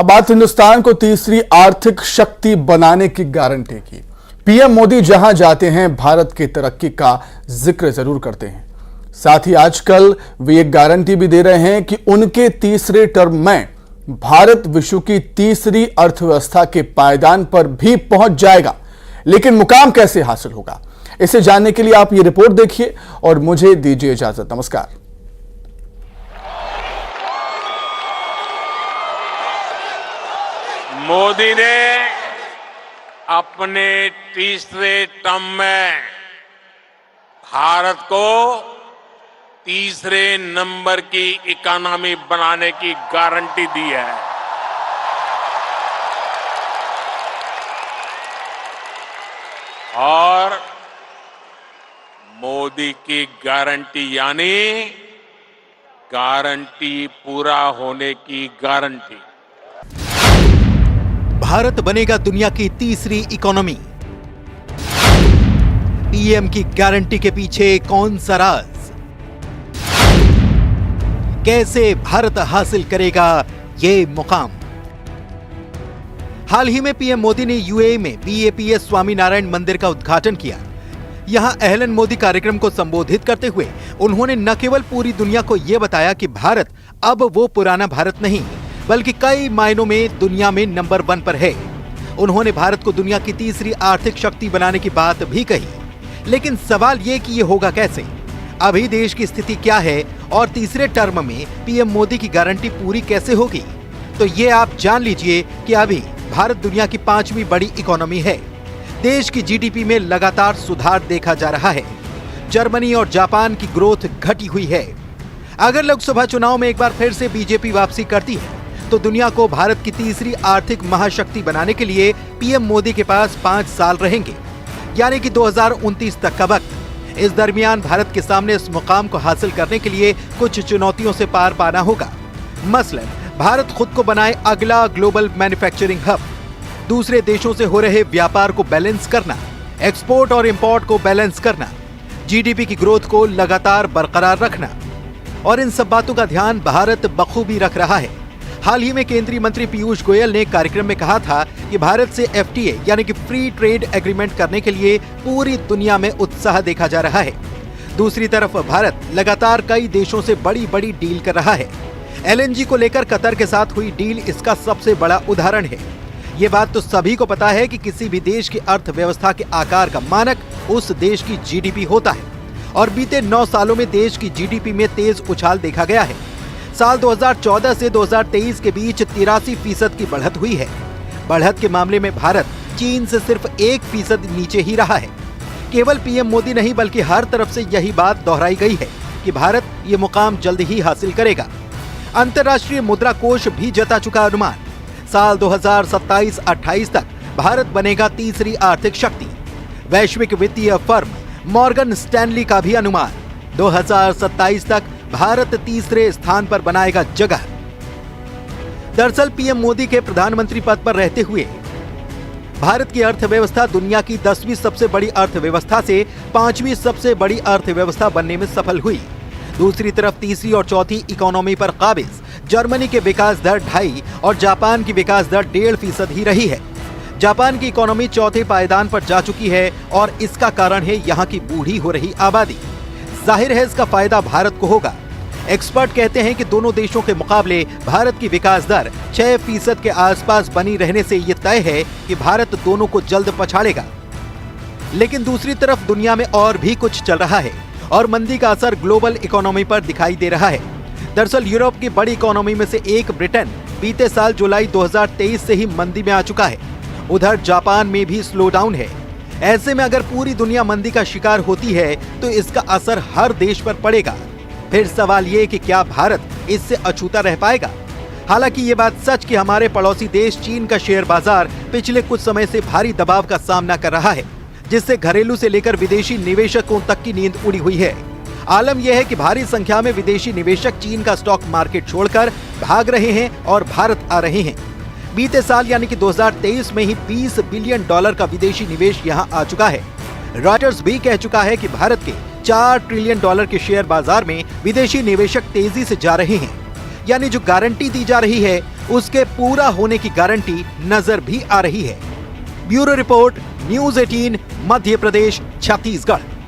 अब बात हिंदुस्तान को तीसरी आर्थिक शक्ति बनाने की गारंटी की। पीएम मोदी जहां जाते हैं भारत की तरक्की का जिक्र जरूर करते हैं। साथ ही आजकल वे एक गारंटी भी दे रहे हैं कि उनके तीसरे टर्म में भारत विश्व की तीसरी अर्थव्यवस्था के पायदान पर भी पहुंच जाएगा। लेकिन मुकाम कैसे हासिल होगा, इसे जानने के लिए आप ये रिपोर्ट देखिए और मुझे दीजिए इजाजत। नमस्कार। मोदी ने अपने तीसरे टर्म में भारत को तीसरे नंबर की इकोनॉमी बनाने की गारंटी दी है। और मोदी की गारंटी यानी गारंटी पूरा होने की गारंटी। भारत बनेगा दुनिया की तीसरी इकोनॉमी। पीएम की गारंटी के पीछे कौन सा राज? कैसे भारत हासिल करेगा ये मुकाम? हाल ही में पीएम मोदी ने यूएई में बीएपीएस स्वामीनारायण मंदिर का उद्घाटन किया। यहां अहलन मोदी कार्यक्रम को संबोधित करते हुए उन्होंने न केवल पूरी दुनिया को यह बताया कि भारत अब वो पुराना भारत नहीं, बल्कि कई मायनों में दुनिया में नंबर 1 पर है। उन्होंने भारत को दुनिया की तीसरी आर्थिक शक्ति बनाने की बात भी कही। लेकिन सवाल ये कि ये होगा कैसे? अभी देश की स्थिति क्या है और तीसरे टर्म में पीएम मोदी की गारंटी पूरी कैसे होगी? तो ये आप जान लीजिए कि अभी भारत दुनिया की 5वीं बड़ी इकोनॉमी है। देश की जीडीपी में लगातार सुधार देखा जा रहा है। जर्मनी और जापान की ग्रोथ घटी हुई है। अगर लोकसभा चुनाव में एक बार फिर से बीजेपी वापसी करती है तो दुनिया को भारत की तीसरी आर्थिक महाशक्ति बनाने के लिए पीएम मोदी के पास 5 साल रहेंगे, यानी कि 2029 तक का वक्त। इस दरमियान भारत के सामने इस मुकाम को हासिल करने के लिए कुछ चुनौतियों से पार पाना होगा। मसलन भारत खुद को बनाए अगला ग्लोबल मैन्युफैक्चरिंग हब, दूसरे देशों से हो रहे व्यापार को बैलेंस करना, एक्सपोर्ट और इंपोर्ट को बैलेंस करना, जीडीपी की ग्रोथ को लगातार बरकरार रखना। और इन सब बातों का ध्यान भारत बखूबी रख रहा है। हाल ही में केंद्रीय मंत्री पीयूष गोयल ने कार्यक्रम में कहा था कि भारत से एफटीए यानी कि फ्री ट्रेड एग्रीमेंट करने के लिए पूरी दुनिया में उत्साह देखा जा रहा है। दूसरी तरफ भारत लगातार कई देशों से बड़ी बड़ी डील कर रहा है। एलएनजी को लेकर कतर के साथ हुई डील इसका सबसे बड़ा उदाहरण है। ये बात तो सभी को पता है कि किसी भी देश की अर्थव्यवस्था के आकार का मानक उस देश की जीडीपी होता है और बीते 9 सालों में देश की जीडीपी में तेज उछाल देखा गया है। साल 2014 से 2023 के बीच 83% की बढ़त हुई है। बढ़त के मामले में भारत चीन से सिर्फ 1% नीचे ही रहा है। केवल पीएम मोदी नहीं बल्कि हर तरफ से यही बात दोहराई गई है कि भारत ये मुकाम जल्द ही हासिल करेगा। अंतर्राष्ट्रीय मुद्रा कोष भी जता चुका अनुमान, साल 2027-28 तक भारत बनेगा तीसरी आर्थिक शक्ति। वैश्विक वित्तीय फर्म मॉर्गन स्टैनली का भी अनुमान 2027 तक भारत तीसरे स्थान पर बनाएगा जगह। दरअसल पीएम मोदी के प्रधानमंत्री पद पर रहते हुए भारत की अर्थव्यवस्था दुनिया की 10वीं सबसे बड़ी अर्थव्यवस्था से 5वीं सबसे बड़ी अर्थव्यवस्था बनने में सफल हुई। दूसरी तरफ तीसरी और चौथी इकोनॉमी पर काबिज जर्मनी के विकास दर 2.5 और जापान की विकास दर 1.5% ही रही है। जापान की इकोनॉमी चौथे पायदान पर जा चुकी है और इसका कारण है यहाँ की बूढ़ी हो रही आबादी। जाहिर है इसका फायदा भारत को होगा। एक्सपर्ट कहते हैं कि दोनों देशों के मुकाबले भारत की विकास दर 6% के आसपास बनी रहने से ये तय है कि भारत दोनों को जल्द पछाड़ेगा। लेकिन दूसरी तरफ दुनिया में और भी कुछ चल रहा है और मंदी का असर ग्लोबल इकोनॉमी पर दिखाई दे रहा है। दरअसल यूरोप की बड़ी इकोनॉमी में से एक ब्रिटेन बीते साल जुलाई 2023 से ही मंदी में आ चुका है। उधर जापान में भी स्लो डाउन है। ऐसे में अगर पूरी दुनिया मंदी का शिकार होती है तो इसका असर हर देश पर पड़ेगा। फिर सवाल ये कि क्या भारत इससे अछूता रह पाएगा? हालांकि ये बात सच कि हमारे पड़ोसी देश चीन का शेयर बाजार पिछले कुछ समय से भारी दबाव का सामना कर रहा है, जिससे घरेलू से लेकर विदेशी निवेशकों तक की नींद उड़ी हुई है। आलम यह है कि भारी संख्या में विदेशी निवेशक चीन का स्टॉक मार्केट छोड़कर भाग रहे हैं और भारत आ रहे हैं। बीते साल यानी कि 2023 में ही $20 बिलियन का विदेशी निवेश यहां आ चुका है। रॉयटर्स भी कह चुका है कि भारत के $4 ट्रिलियन के शेयर बाजार में विदेशी निवेशक तेजी से जा रहे हैं। यानी जो गारंटी दी जा रही है उसके पूरा होने की गारंटी नजर भी आ रही है। Bureau report, news 18, Madhya Pradesh, Chhattisgarh.